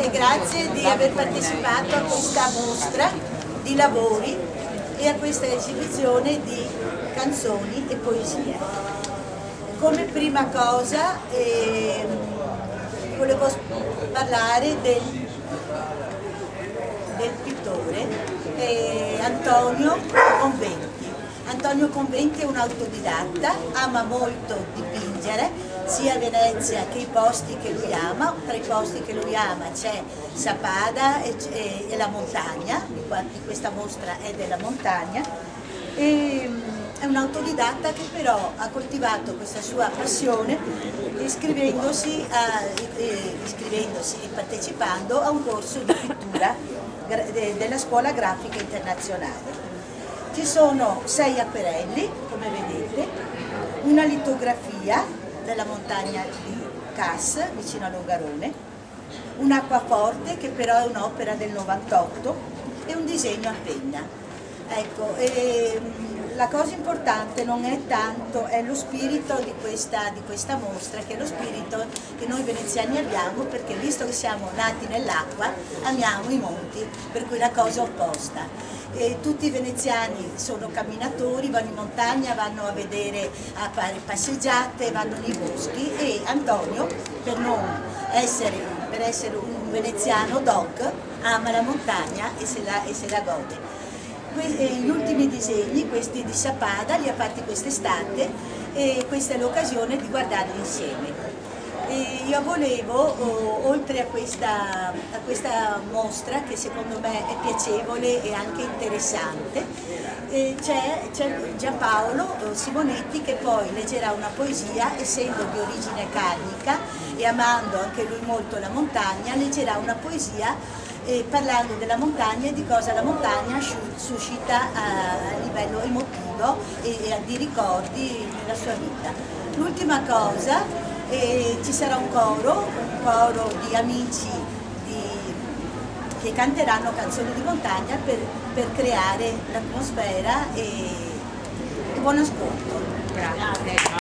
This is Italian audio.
e grazie di aver partecipato a questa mostra di lavori e a questa esibizione di canzoni e poesie. Come prima cosa volevo parlare del pittore Antonio Conventi. Antonio Conventi è un autodidatta, ama molto dipingere, sia a Venezia che i posti che lui ama. Tra i posti che lui ama c'è Sappada e la montagna, infatti questa mostra è della montagna. È un autodidatta che però ha coltivato questa sua passione iscrivendosi e partecipando a un corso di pittura della Scuola Grafica Internazionale. Ci sono 6 acquerelli, come vedete, una litografia della montagna di Cas, vicino a Longarone, un acquaforte che però è un'opera del 98 e un disegno a penna. Ecco, la cosa importante non è tanto, è lo spirito di questa mostra, che è lo spirito che noi veneziani abbiamo, perché visto che siamo nati nell'acqua, amiamo i monti, per cui la cosa opposta. Tutti i veneziani sono camminatori, vanno in montagna, vanno a vedere, a fare passeggiate, vanno nei boschi, e Antonio, per essere un veneziano doc, ama la montagna e se la gode. Gli ultimi disegni, questi di Sappada, li ha fatti quest'estate e questa è l'occasione di guardarli insieme. Io volevo, oltre a questa mostra, che secondo me è piacevole e anche interessante, c'è Giampaolo Simonetti, che poi leggerà una poesia, essendo di origine carnica e amando anche lui molto la montagna, leggerà una poesia parlando della montagna e di cosa la montagna suscita a livello emotivo e di ricordi nella sua vita. L'ultima cosa, ci sarà un coro di amici che canteranno canzoni di montagna per creare l'atmosfera e buon ascolto. Grazie.